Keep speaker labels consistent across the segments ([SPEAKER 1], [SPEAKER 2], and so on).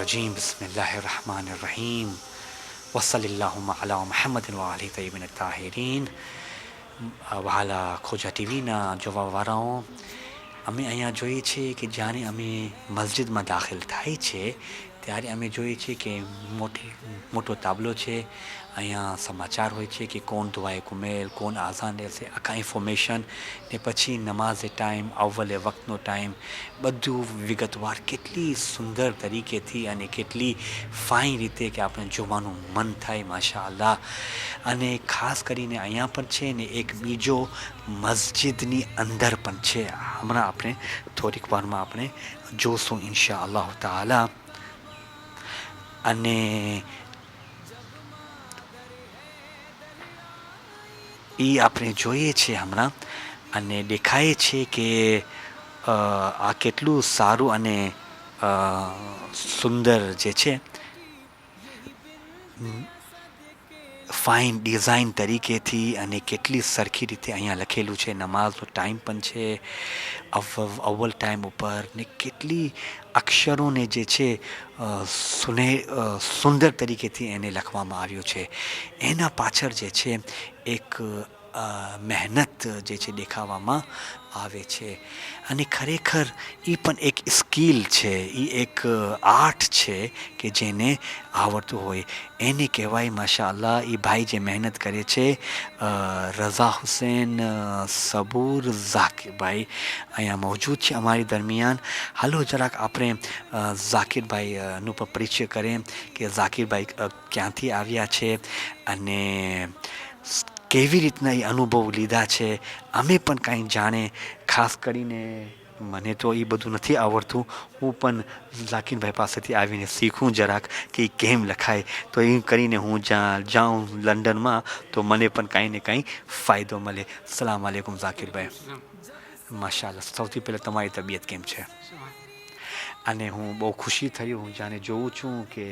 [SPEAKER 1] रजीम बिस्मिल्लाहिर्रहमानिर्रहीम वसल्लल्लाहु अला मुहम्मद व आलिहि तय्यबीन ताहिरीन વહાલા ખોજા ટીવીના જોવાવાળાઓ, અમે અહીંયા જોઈએ છીએ કે જ્યારે અમે મસ્જિદમાં દાખલ થાય છે ત્યારે અમે જોઈએ છીએ કે મોટો તાબલો છે. અહીંયા સમાચાર હોય છે કે કોણ દુઆએ કુમેલ, કોણ આઝાન લેશે, આખા ઇન્ફોર્મેશન ને પછી નમાઝે ટાઈમ, અવ્વલે વક્તનો ટાઈમ, બધું વિગતવાર કેટલી સુંદર તરીકેથી અને કેટલી ફાઇન રીતે કે આપણે જોવાનું મન થાય, માશા અલ્લાહ. અને ખાસ કરીને અહીંયા પણ છે ને એક બીજો મસ્જિદની અંદર પણ છે. હમણાં આપણે થોડીક વારમાં આપણે જોશું ઇન્શા અલ્લાહ તાલા. અને એ આપણે જોઈએ છીએ હમણાં અને દેખાય છે કે આ કેટલું સારું અને સુંદર જે છે ફાઇન ડિઝાઇન તરીકેથી અને કેટલી સરખી રીતે અહીંયા લખેલું છે. નમાઝનો ટાઈમ પણ છે અવ્વલ ટાઈમ ઉપર ને કેટલી અક્ષરોને જે છે સુંદર તરીકેથી એને લખવામાં આવ્યું છે. એના પાછળ જે છે એક મહેનત જે છે દેખાવામાં આવે છે. અને ખરેખર એ પણ એક સ્કિલ છે, એ એક આર્ટ છે કે જેને આવડતું હોય એને કહેવાય માશા અલ્લાહ. એ ભાઈ જે મહેનત કરે છે, રઝા હુસેન સબૂર ઝાકિરભાઈ અહીંયા મોજૂદ છે અમારી દરમિયાન. હાલો જરાક આપણે ઝાકિરભાઈનું પણ પરિચય કરીએ કે ઝાકિરભાઈ ક્યાંથી આવ્યા છે અને કેવી રીતના એ અનુભવ લીધા છે. અમે પણ કાંઈ જાણે, ખાસ કરીને મને તો એ બધું નથી આવડતું. હું પણ ઝાકિરભાઈ પાસેથી આવીને શીખું જરાક કે એ કેમ લખાય, તો એ કરીને હું જાઉં લંડનમાં તો મને પણ કાંઈ ને કાંઈ ફાયદો મળે. સલામ આલેકુમ ઝાકિરભાઈ. માશાઅલ્લાહ. સૌથી પહેલાં તમારી તબિયત કેમ છે? અને હું બહુ ખુશી થઈ હું જાણે જોઉં છું કે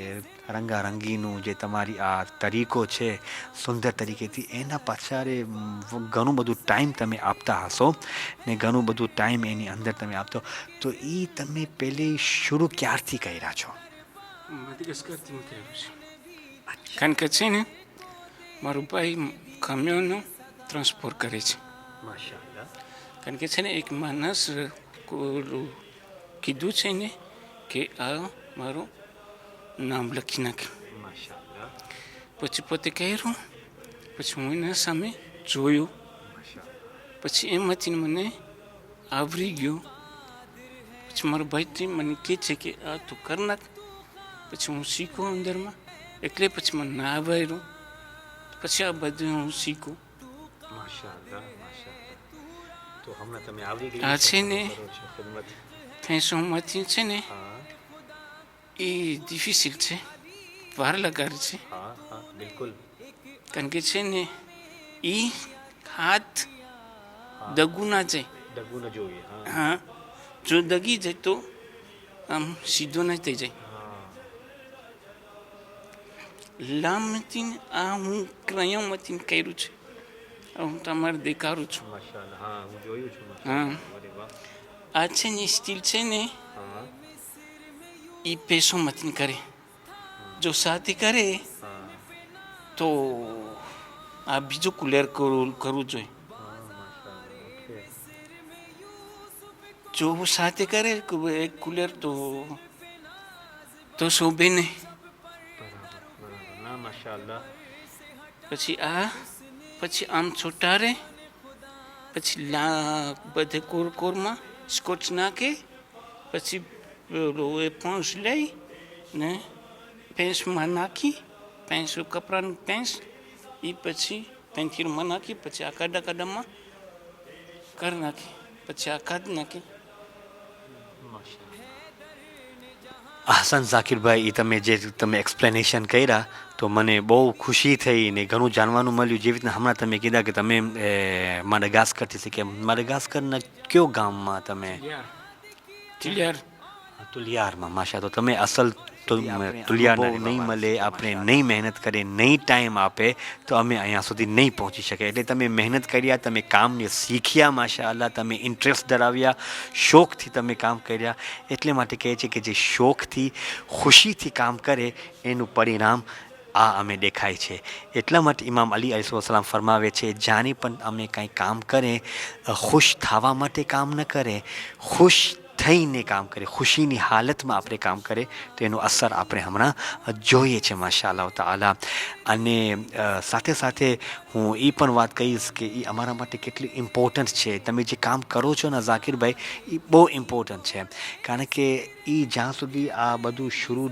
[SPEAKER 1] રંગારંગીનું જે તમારી આ તરીકો છે સુંદર તરીકેથી, એના પાછળ ઘણું બધું ટાઈમ તમે આપતા હશો ને ઘણું બધું ટાઈમ એની અંદર તમે આપતો. તો એ તમે પહેલે શરૂ ક્યારથી કર્યા છો?
[SPEAKER 2] મધ્યસ્કરથી કર્યું છે. કારણ કે છે ને મારો ભાઈ કામ્યોનો ટ્રાન્સપોર્ટ કરે છે.
[SPEAKER 1] માશાઅલ્લાહ.
[SPEAKER 2] કારણ કે છે ને એક માણસ કીધું છે ને કે આ મારું નામ લખી નાખે. પછી પોતે કર્યું, પછી હું એના સામે જોયું, પછી એમાંથી મને આવડી ગયું. પછી મારો ભાઈથી મને કહે છે કે આ તું કર નાખ. પછી હું શીખું અંદરમાં, એટલે પછી મને ના આવ્યું, પછી આ બધું હું શીખું.
[SPEAKER 1] તો હમણાં તમે આવડી
[SPEAKER 2] આ છે ને ફેશનમાંથી છે ને એ ડિફિસિલ છે, વાર લગાડે છે.
[SPEAKER 1] બિલકુલ.
[SPEAKER 2] કારણ કે છે ને એ હાથ દગું ના જાય.
[SPEAKER 1] ડગવું ન જોઈએ.
[SPEAKER 2] હા, જો દગી જાય તો આમ સીધો નહીં થઈ જાય. લાંબથી આ હું ક્રયોમાંથી કર્યું છે. હું તમારે દેખાડું છું. હા, આ છે ને સ્ટીલ છે ને એ પેશોમાંથી કરે. જો સાથે કરે તો આ બીજું કુલેર કરવું જોઈએ. જો સાથે કરે એક કુલેર તો શોભે નહીં. પછી આમ છોટારે, પછી બધે કોરમાં સ્કોચ નાખે, પછી એ પંસ લઈ ને પેન્સમાં નાખી, પેન્સ કપડાનું પેન્સ એ પછી પેન્થીરમાં નાખી, પછી આ કાડામાં કરી નાખી, પછી આ કાઢી નાખી.
[SPEAKER 1] હસન ઝાકિરભાઈ, એ તમે એક્સપ્લેનેશન કર્યા તો મને બહુ ખુશી થઈ ને ઘણું જાણવાનું મળ્યું. જેવી રીતના હમણાં તમે કીધા કે તમે માડાગાસ્કરથી શીખ્યા. માડાગાસ્કરના કયો ગામમાં તમે?
[SPEAKER 2] તિલિયાર.
[SPEAKER 1] તુલિયારમાં. માશા. તો તમે અસલ તુલિયાર નહીં મળે, આપણે નહીં મહેનત કરીએ, નહીં ટાઈમ આપે તો અમે અહીંયા સુધી નહીં પહોંચી શકે. એટલે તમે મહેનત કર્યા, તમે કામને શીખ્યા, માશા અલ્લાહ, તમે ઇન્ટરેસ્ટ ધરાવ્યા, શોખથી તમે કામ કર્યા. એટલે માટે કહે છે કે જે શોખથી ખુશીથી કામ કરે એનું પરિણામ આ અમે દેખાય છે. એટલા માટે ઇમામ અલી અલૈહિસ્સલામ ફરમાવે છે, જાણે પણ અમે કાંઈ કામ કરે ખુશ થવા માટે કામ ન કરે, ખુશ થઈને કામ કરે, ખુશીની હાલતમાં આપણે કામ કરે તો એનો અસર આપણે હમણાં જોઈએ છે માશા અલ્લાહ તાલા. અને સાથે સાથે હું એ પણ વાત કહીશ કે એ અમારા માટે કેટલી ઇમ્પોર્ટન્ટ છે. તમે જે કામ કરો છો ને ઝાકિરભાઈ, એ બહુ ઇમ્પોર્ટન્ટ છે. કારણ કે એ જ્યાં સુધી આ બધું શરૂ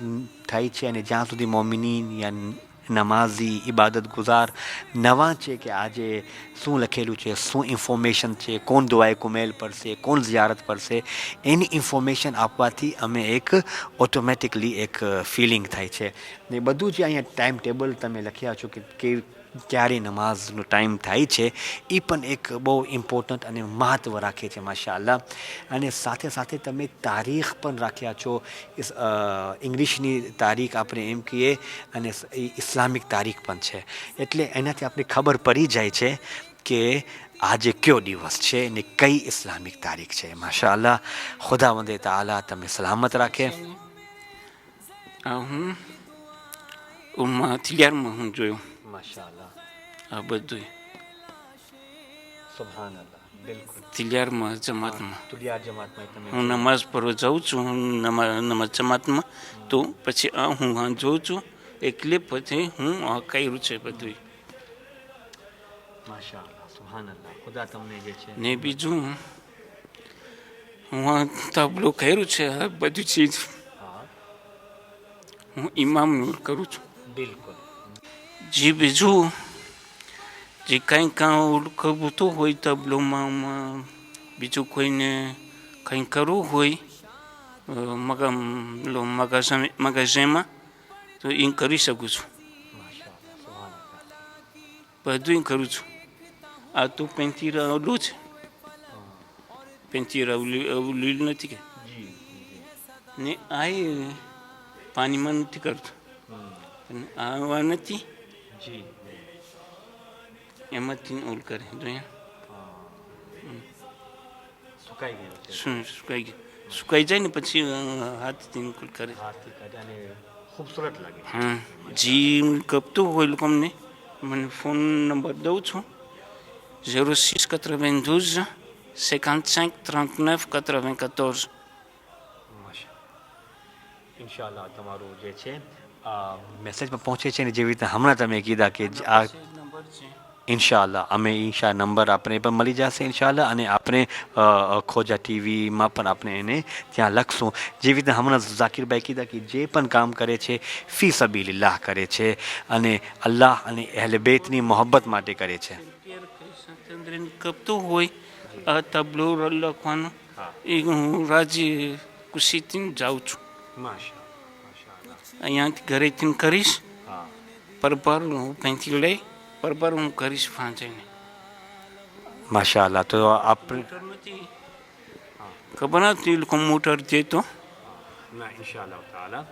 [SPEAKER 1] થાય છે અને જ્યાં સુધી મોમિનીન યા નમાઝી ઇબાદત ગુજાર નવા છે કે આજે શું લખેલું છે, શું ઇન્ફોર્મેશન છે, કોણ દુઆએ કુમેલ પડશે, કોણ ઝિયારત પડશે, એની ઇન્ફોર્મેશન આપવાથી અમે એક ઓટોમેટિકલી એક ફિલિંગ થાય છે. ને બધું જે અહીંયા ટાઈમ ટેબલ તમે લખ્યા છો કે ક્યારે નમાઝનો ટાઈમ થાય છે, એ પણ એક બહુ ઇમ્પોર્ટન્ટ અને મહત્ત્વ રાખે છે માશા અલ્લાહ. અને સાથે સાથે તમે તારીખ પણ રાખ્યા છો. ઇંગ્લિશની તારીખ આપણે એમ કહીએ અને ઇસ્લામિક તારીખ પણ છે. એટલે એનાથી આપણે ખબર પડી જાય છે કે આજે કયો દિવસ છે ને કઈ ઇસ્લામિક તારીખ છે. માશા અલ્લાહ, ખુદાવંદ તાલા તમે સલામત રાખે.
[SPEAKER 2] હું તિલિયારમાં હું જોયું
[SPEAKER 1] માશા અલ્લાહ.
[SPEAKER 2] આ બધું
[SPEAKER 1] સુબહાનલ્લાહ. બિલકુલ.
[SPEAKER 2] તિલિયારમાં જમાતમાં
[SPEAKER 1] તુલિયાર જમાતમાં તમે
[SPEAKER 2] હું નમાઝ પઢવા જાઉં છું. નમાઝ જમાતમાં તો પછી હું આ જોઉં છું, એટલે પછી હું આ કર્યું છે બધું.
[SPEAKER 1] માશા અલ્લાહ, સુબહાનલ્લાહ. ખુદા તમને જે છે
[SPEAKER 2] ને બીજું હું આ તબલું કર્યું છે, આ બધી ચીજ હું ઇમામનું કરું છું.
[SPEAKER 1] બિલકુલ.
[SPEAKER 2] જે બીજું જે કંઈ કરવું હોય તબલોમાં, બીજું કોઈને કંઈ કરવું હોય મગજમાં તો એ કરી શકું છું. બધું કરું છું. આ તો પેન્તીરા ઓલું છે, પેન્તીરા ઓલું લીલું નથી કે ને આ પાણીમાં નથી કરતું, આવા નથી એમાંથી ઓલ કરે સુકાઈ જાય ને પછી હાથથી ઓલ કરે.
[SPEAKER 1] ખૂબસૂરત લાગે.
[SPEAKER 2] હા, જી કપતું હોય લોકોને મને ફોન નંબર દઉં છું 06 92 55 39 94.
[SPEAKER 1] ઇન્શાઅલ્લાહ તમારું જે છે મેસેજમાં પહોંચે છે ને જેવી રીતે હમણાં તમે કીધા કે આ
[SPEAKER 2] નંબર છે.
[SPEAKER 1] ઇન્શાઅલ્લાહ અમે નંબર આપણે પણ મળી જશે ઇન્શાઅલ્લાહ. અને આપણે ખોજા ટીવીમાં પણ આપણે એને ત્યાં લખશું. જેવી રીતે હમણાં ઝાકિરભાઈ કીધા કે જે પણ કામ કરે છે ફી સબીલિલ્લાહ કરે છે અને અલ્લાહ અને અહેલે બેતની મોહબ્બત માટે કરે છે.
[SPEAKER 2] કપતું હોય આ તબલો લખવાનું એ હું રાજી ખુશીથી જાઉં છું. અહીંયાથી ઘરેથી કરીશ, પરબાર હું પેન્સિલ લઈ પરબાર હું કરીશ વાંચીને.
[SPEAKER 1] માશા અલ્લાહ. તો આપણે
[SPEAKER 2] ખબર નથી લોકો મોટર છે તો
[SPEAKER 1] ઇન્શાઅલ્લાહ તાલા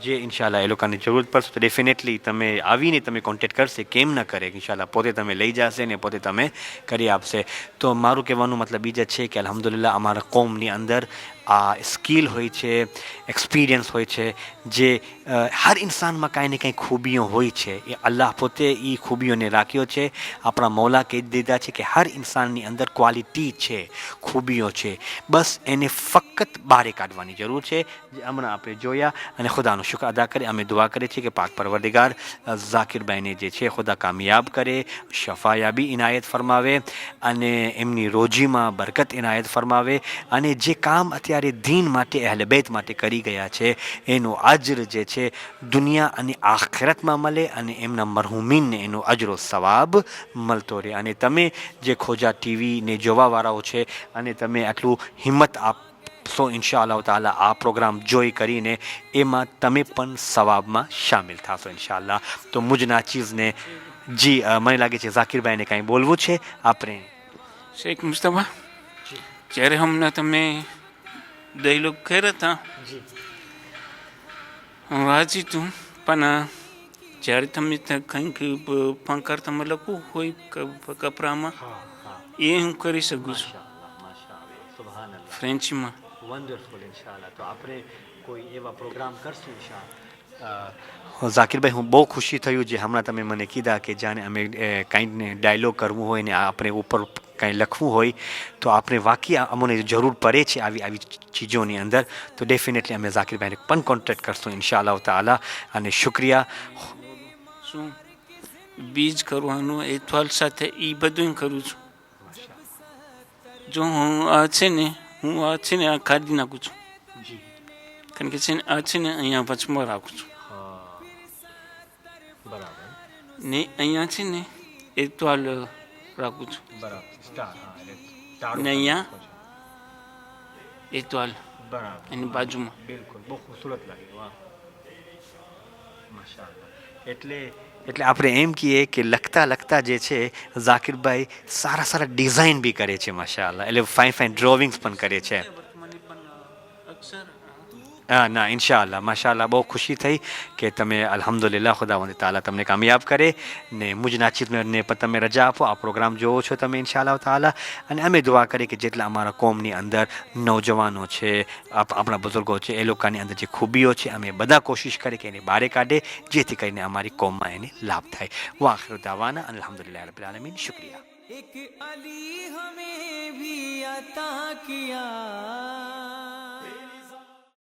[SPEAKER 1] જે ઇન્શાઅલ્લાહ એ લોકોની જરૂરત પડશે તો ડેફિનેટલી તમે આવીને તમે કોન્ટેક્ટ કરશે, કેમ ન કરે. ઇન્શાઅલ્લાહ પોતે તમે લઈ જશે ને પોતે તમે કરી આપશે. તો મારું કહેવાનું મતલબ એ જ છે કે અલ્હમ્દુલિલ્લાહ અમારા કોમની અંદર આ સ્કિલ હોય છે, એક્સપિરિયન્સ હોય છે, જે હર ઇન્સાનમાં કાંઈ ને કાંઈ ખૂબીઓ હોય છે. એ અલ્લાહ પોતે એ ખૂબીઓને રાખ્યો છે. આપણા મૌલા કહી દીધા છે કે હર ઇન્સાનની અંદર ક્વોલિટી છે, ખૂબીઓ છે, બસ એને ફક્ત બહાર કાઢવાની જરૂર છે. જે હમણાં આપણે જોયા અને ખુદાનો શુક્ર અદા કરે. અમે દુઆ કરીએ છીએ કે પાક પરવરદિગાર ઝાકિરભાઈને જે છે ખુદા કામયાબ કરે, શફાયાબી ઇનાયત ફરમાવે અને એમની રોજીમાં બરકત ઇનાયત ફરમાવે. અને જે કામ અત્યારે દીન માટે અહેલે બેત માટે કરી ગયા છે એનો અજર જે છે દુનિયા અને આખિરતમાં મળે અને એમના મરહુમીનને એનો અજરો સવાબ મળતો રહે. અને તમે જે ખોજા ટીવીને જોવાવાળાઓ છે અને તમે આટલું હિંમત સો ઇન્શાઅલ્લાહ તાલા આ પ્રોગ્રામ જોઈ કરીને એમાં તમે પણ સવાબમાં શામિલ થશો ઇન્શાઅલ્લાહ. તો મુજના ચીઝને જી મને લાગે છે ઝાકિરભાઈને કાંઈ બોલવું છે આપણે.
[SPEAKER 2] શેખ મુસ્તફા, જ્યારે હમણાં તમે ડાયલોગ કર્યા હતા હું રાજી છું, પણ જ્યારે તમે કંઈક પંકાર તમે લખવું હોય કપડામાં એ હું કરી શકું છું ફ્રેન્ચમાં.
[SPEAKER 1] વન્ડરફુલ ઇન્શાઅલ્લાહ. તો આપણે કોઈ એવા પ્રોગ્રામ કરશું ઇન્શાઅલ્લાહ. ઝાકિરભાઈ, હું બહુ ખુશી થયું જે હમણાં તમે મને કીધા કે જાણે અમે કાંઈ ડાયલોગ કરવું હોય ને આપણે ઉપર કાંઈ લખવું હોય તો આપણે વાકઈ અમને જરૂર પડે છે આવી ચીજોની અંદર. તો ડેફિનેટલી અમે ઝાકિરભાઈને પણ કોન્ટેક્ટ કરશું ઇન્શાઅલ્લાહ તાલા. અને શુક્રિયા.
[SPEAKER 2] શું બીજ કરવાનું એથવાલ સાથે એ બધું કરું છું. જો હું આ છે ને આ કાઢી નાખું છું, કારણ કે છે ને આ છે ને અહીંયા વચમાં રાખું છું ને અહીંયા છે ને એથવાલ રાખું છું ને અહીંયા એથવાલ એની બાજુમાં.
[SPEAKER 1] બિલકુલ, બહુ ખૂબસૂરત લાગે. વાહ, માશાઅલ્લાહ. એટલે આપણે એમ કહીએ કે લખતા જે છે ઝાકિરભાઈ સારા ડિઝાઇન બી કરે છે માશાઅલ્લાહ. એટલે ફાઇન ડ્રોવિંગ્સ પણ કરે છે. હા ના ઇન્શાઅલ્લાહ માશાઅલ્લાહ. બહુ ખુશી થઈ કે તમે અલ્હમ્દુલિલ્લાહ ખુદાવંદ તાલા તમને કામયાબ કરે ને મુજ નાચીદને પણ તમે રજા આપો. આ પ્રોગ્રામ જોવો છો તમે ઇન્શાઅલ્લાહ તાલા. અને અમે દુઆ કરીએ કે જેટલા અમારા કોમની અંદર નૌજવાનો છે, આપણા બુઝુર્ગો છે, એ લોકોની અંદર જે ખૂબીઓ છે અમે બધા કોશિશ કરીએ કે એને બહાર કાઢે જેથી કરીને અમારી કોમમાં એને લાભ થાય. વાખિર દાવાના અલ્હમ્દુલિલ્લાહ રબ્બિલ આલમીન. શુક્રિયા.
[SPEAKER 3] एक अली हमें भी अता किया.